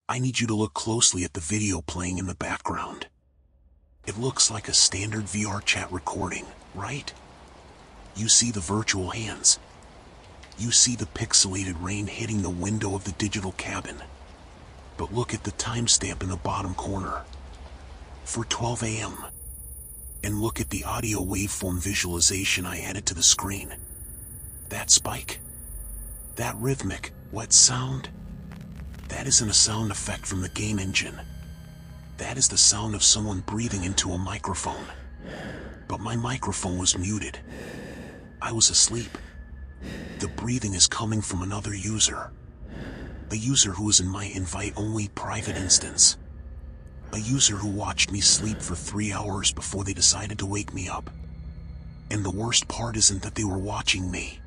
I need you to look closely at the video playing in the background. It looks like a standard VR chat recording, right? You see the virtual hands. You see the pixelated rain hitting the window of the digital cabin. But look at the timestamp in the bottom corner. 4:12 a.m. And look at the audio waveform visualization I added to the screen. That spike. That rhythmic, wet sound. That isn't a sound effect from the game engine. That is the sound of someone breathing into a microphone. But my microphone was muted. I was asleep. The breathing is coming from another user. A user who was in my invite-only private instance. A user who watched me sleep for 3 hours before they decided to wake me up. And the worst part isn't that they were watching me.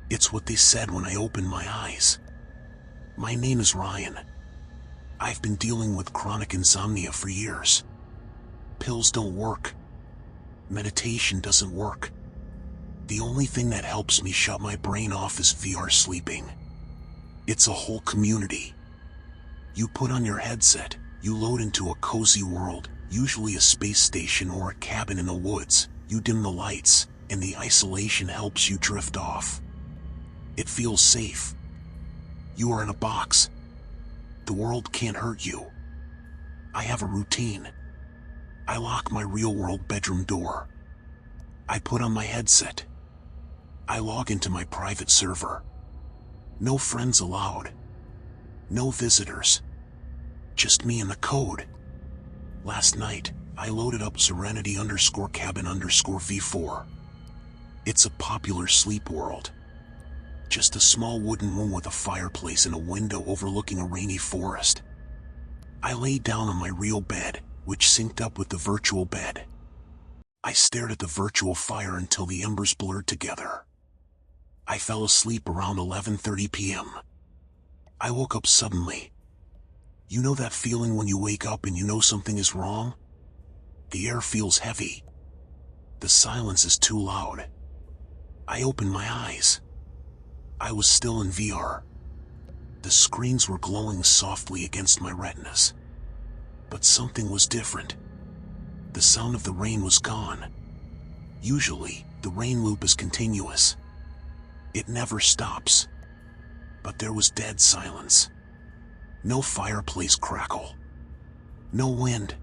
It's what they said when I opened my eyes. My name is Ryan. I've been dealing with chronic insomnia for years. Pills don't work. Meditation doesn't work. The only thing that helps me shut my brain off is VR sleeping. It's a whole community. You put on your headset, you load into a cozy world, usually a space station or a cabin in the woods. You dim the lights, and the isolation helps you drift off. It feels safe. You are in a box. The world can't hurt you. I have a routine. I lock my real-world bedroom door. I put on my headset. I log into my private server. No friends allowed. No visitors. Just me and the code. Last night, I loaded up Serenity_Cabin_V4. It's a popular sleep world. Just a small wooden room with a fireplace and a window overlooking a rainy forest. I lay down on my real bed, which synced up with the virtual bed. I stared at the virtual fire until the embers blurred together. I fell asleep around 11:30 p.m. I woke up suddenly. You know that feeling when you wake up and you know something is wrong? The air feels heavy. The silence is too loud. I opened my eyes. I was still in VR. The screens were glowing softly against my retinas. But something was different. The sound of the rain was gone. Usually, the rain loop is continuous. It never stops. But there was dead silence. No fireplace crackle. No wind.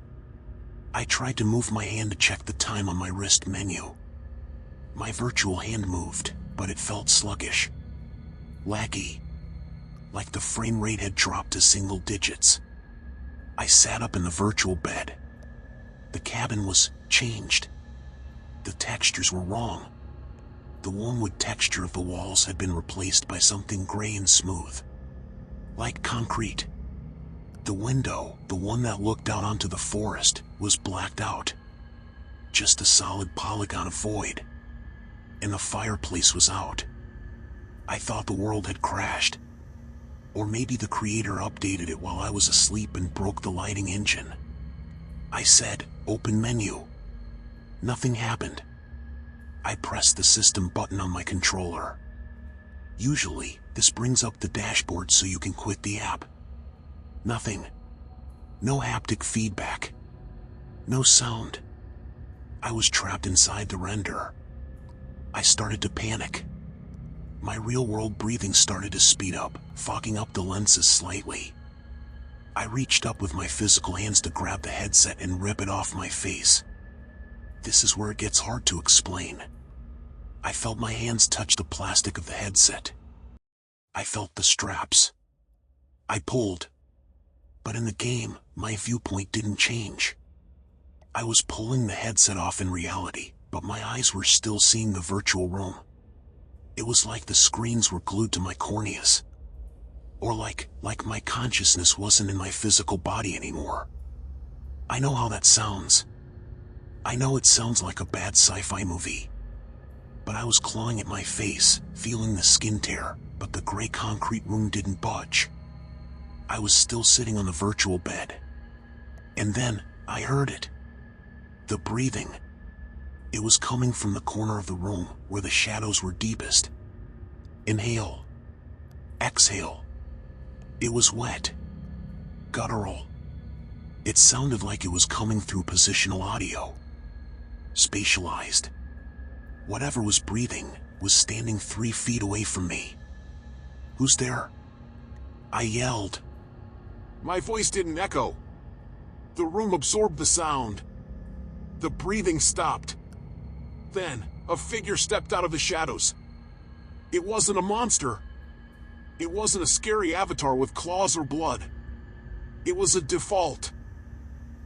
I tried to move my hand to check the time on my wrist menu. My virtual hand moved, but it felt sluggish. Laggy. Like the frame rate had dropped to single digits. I sat up in the virtual bed. The cabin was changed. The textures were wrong. The wormwood texture of the walls had been replaced by something gray and smooth. Like concrete. The window, the one that looked out onto the forest, was blacked out. Just a solid polygon of void. And the fireplace was out. I thought the world had crashed. Or maybe the creator updated it while I was asleep and broke the lighting engine. I said, "Open menu." Nothing happened. I pressed the system button on my controller. Usually, this brings up the dashboard so you can quit the app. Nothing. No haptic feedback. No sound. I was trapped inside the render. I started to panic. My real-world breathing started to speed up, fogging up the lenses slightly. I reached up with my physical hands to grab the headset and rip it off my face. This is where it gets hard to explain. I felt my hands touch the plastic of the headset. I felt the straps. I pulled. But in the game, my viewpoint didn't change. I was pulling the headset off in reality, but my eyes were still seeing the virtual room. It was like the screens were glued to my corneas. Or like my consciousness wasn't in my physical body anymore. I know how that sounds. I know it sounds like a bad sci-fi movie. But I was clawing at my face, feeling the skin tear, but the gray concrete room didn't budge. I was still sitting on the virtual bed. And then, I heard it. The breathing. It was coming from the corner of the room, where the shadows were deepest. Inhale. Exhale. It was wet. guttural. It sounded like it was coming through positional audio. Spatialized. Whatever was breathing was standing 3 feet away from me. "Who's there?" I yelled. My voice didn't echo. The room absorbed the sound. The breathing stopped. Then, a figure stepped out of the shadows. It wasn't a monster. It wasn't a scary avatar with claws or blood. It was a default.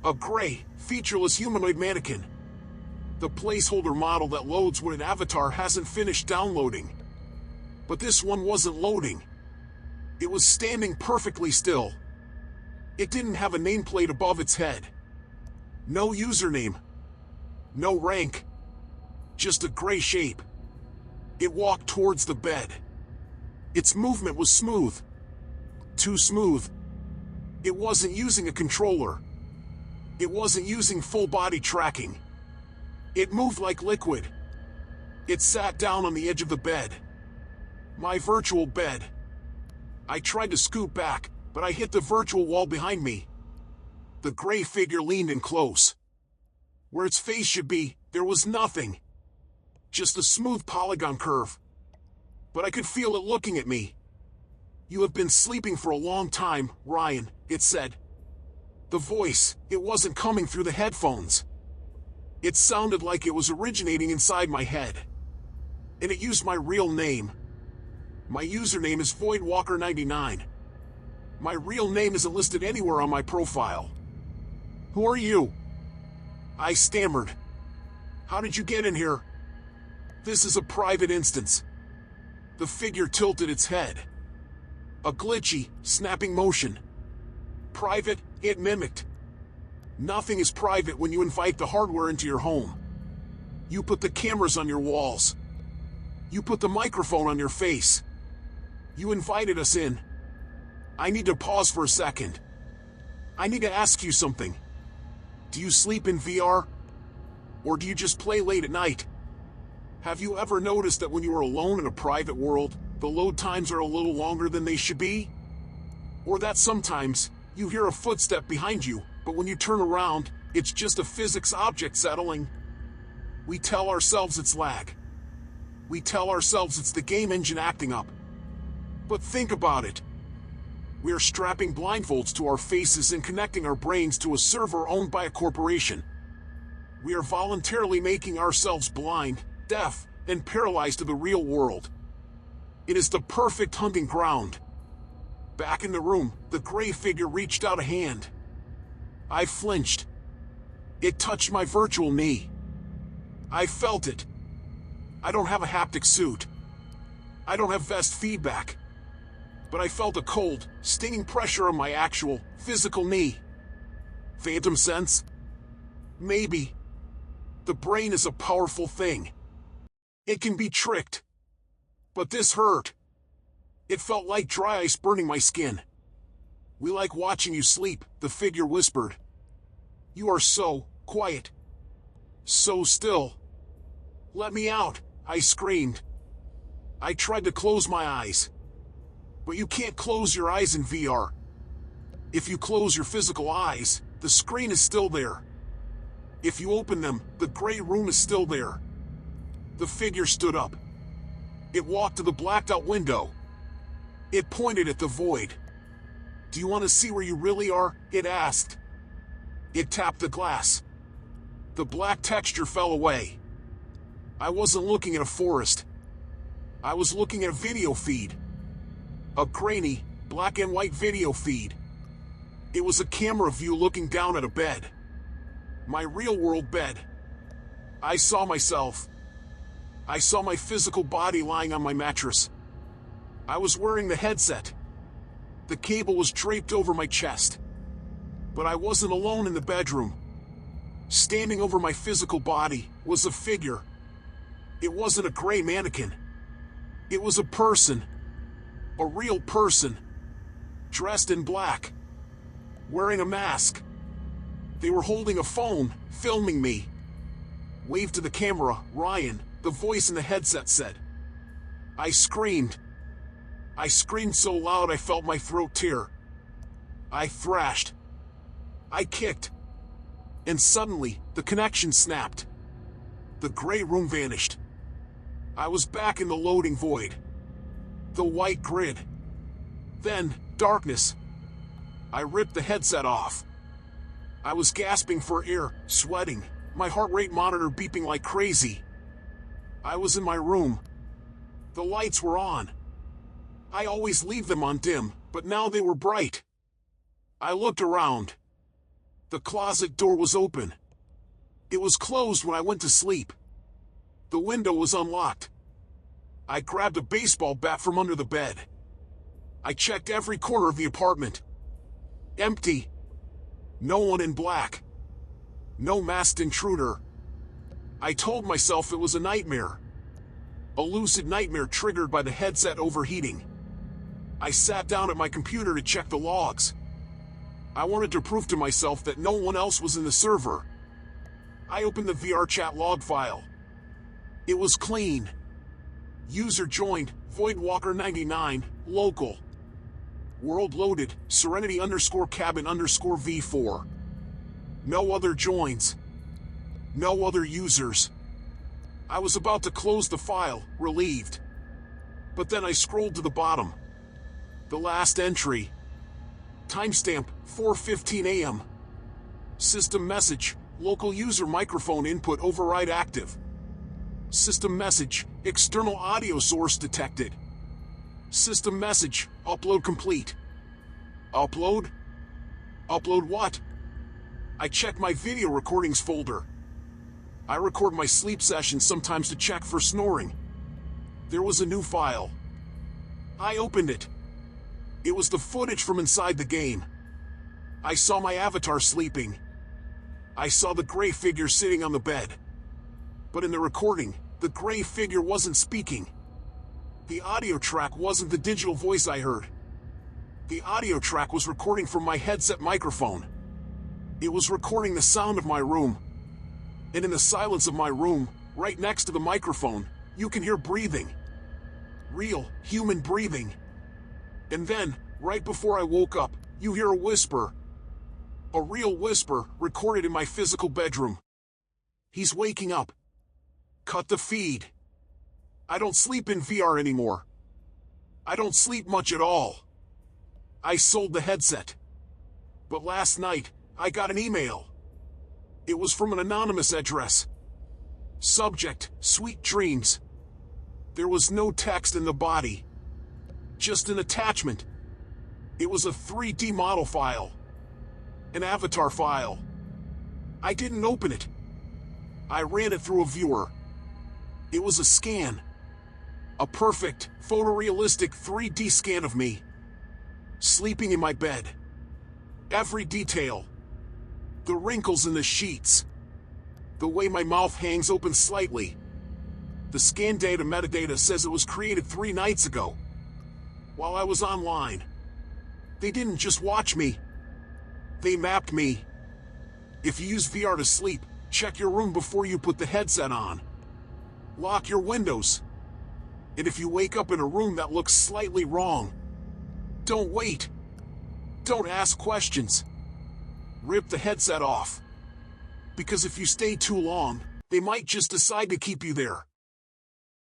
A gray, featureless humanoid mannequin. The placeholder model that loads when an avatar hasn't finished downloading. But this one wasn't loading. It was standing perfectly still. It didn't have a nameplate above its head. No username. No rank. Just a gray shape. It walked towards the bed. Its movement was smooth. Too smooth. It wasn't using a controller. It wasn't using full body tracking. It moved like liquid. It sat down on the edge of the bed. My virtual bed. I tried to scoot back, but I hit the virtual wall behind me. The gray figure leaned in close. Where its face should be, there was nothing. Just a smooth polygon curve. But I could feel it looking at me. "You have been sleeping for a long time, Ryan," it said. The voice, it wasn't coming through the headphones. It sounded like it was originating inside my head. And it used my real name. My username is VoidWalker99. My real name isn't listed anywhere on my profile. "Who are you?" I stammered. "How did you get in here?" "This is a private instance." The figure tilted its head. A glitchy, snapping motion. "Private," it mimicked. "Nothing is private when you invite the hardware into your home. You put the cameras on your walls. You put the microphone on your face. You invited us in. I need to pause for a second. I need to ask you something. Do you sleep in VR? Or do you just play late at night? Have you ever noticed that when you are alone in a private world, the load times are a little longer than they should be? Or that sometimes, you hear a footstep behind you, but when you turn around, it's just a physics object settling? We tell ourselves it's lag. We tell ourselves it's the game engine acting up. But think about it. We are strapping blindfolds to our faces and connecting our brains to a server owned by a corporation. We are voluntarily making ourselves blind, deaf, and paralyzed to the real world. It is the perfect hunting ground. Back in the room, the gray figure reached out a hand. I flinched. It touched my virtual knee. I felt it. I don't have a haptic suit. I don't have vest feedback. But I felt a cold, stinging pressure on my actual, physical knee. Phantom sense? Maybe. The brain is a powerful thing. It can be tricked. But this hurt. It felt like dry ice burning my skin. "We like watching you sleep," the figure whispered. "You are so quiet. So still." "Let me out," I screamed. I tried to close my eyes. But you can't close your eyes in VR. If you close your physical eyes, the screen is still there. If you open them, the gray room is still there. The figure stood up. It walked to the blacked-out window. It pointed at the void. "Do you want to see where you really are?" it asked. It tapped the glass. The black texture fell away. I wasn't looking at a forest. I was looking at a video feed. A grainy, black and white video feed. It was a camera view looking down at a bed. My real-world bed. I saw myself. I saw my physical body lying on my mattress. I was wearing the headset. The cable was draped over my chest. But I wasn't alone in the bedroom. Standing over my physical body was a figure. It wasn't a gray mannequin. It was a person. A real person. Dressed in black. Wearing a mask. They were holding a phone, filming me. "Wave to the camera, Ryan," the voice in the headset said. I screamed. I screamed so loud I felt my throat tear. I thrashed. I kicked. And suddenly, the connection snapped. The gray room vanished. I was back in the loading void. The white grid. Then, darkness. I ripped the headset off. I was gasping for air, sweating, my heart rate monitor beeping like crazy. I was in my room. The lights were on. I always leave them on dim, but now they were bright. I looked around. The closet door was open. It was closed when I went to sleep. The window was unlocked. I grabbed a baseball bat from under the bed. I checked every corner of the apartment. Empty. No one in black. No masked intruder. I told myself it was a nightmare. A lucid nightmare triggered by the headset overheating. I sat down at my computer to check the logs. I wanted to prove to myself that no one else was in the server. I opened the VR chat log file. It was clean. User joined, Voidwalker99, local. World loaded, Serenity_cabin_V4. No other joins. No other users. I was about to close the file, relieved. But then I scrolled to the bottom. The last entry. Timestamp, 4:15 a.m. System message, local user microphone input override active. System message, external audio source detected. System message, upload complete. Upload? Upload what? I check my video recordings folder. I record my sleep sessions sometimes to check for snoring. There was a new file. I opened it. It was the footage from inside the game. I saw my avatar sleeping. I saw the gray figure sitting on the bed. But in the recording, the gray figure wasn't speaking. The audio track wasn't the digital voice I heard. The audio track was recording from my headset microphone. It was recording the sound of my room. And in the silence of my room, right next to the microphone, you can hear breathing. Real, human breathing. And then, right before I woke up, you hear a whisper. A real whisper, recorded in my physical bedroom. He's waking up. Cut the feed. I don't sleep in VR anymore. I don't sleep much at all. I sold the headset. But last night, I got an email. It was from an anonymous address. Subject, sweet dreams. There was no text in the body. Just an attachment. It was a 3D model file. An avatar file. I didn't open it. I ran it through a viewer. It was a scan. A perfect, photorealistic 3D scan of me. Sleeping in my bed. Every detail. The wrinkles in the sheets. The way my mouth hangs open slightly. The scan data metadata says it was created 3 nights ago. While I was online. They didn't just watch me. They mapped me. If you use VR to sleep, check your room before you put the headset on. Lock your windows. And if you wake up in a room that looks slightly wrong, don't wait. Don't ask questions. Rip the headset off. Because if you stay too long, they might just decide to keep you there.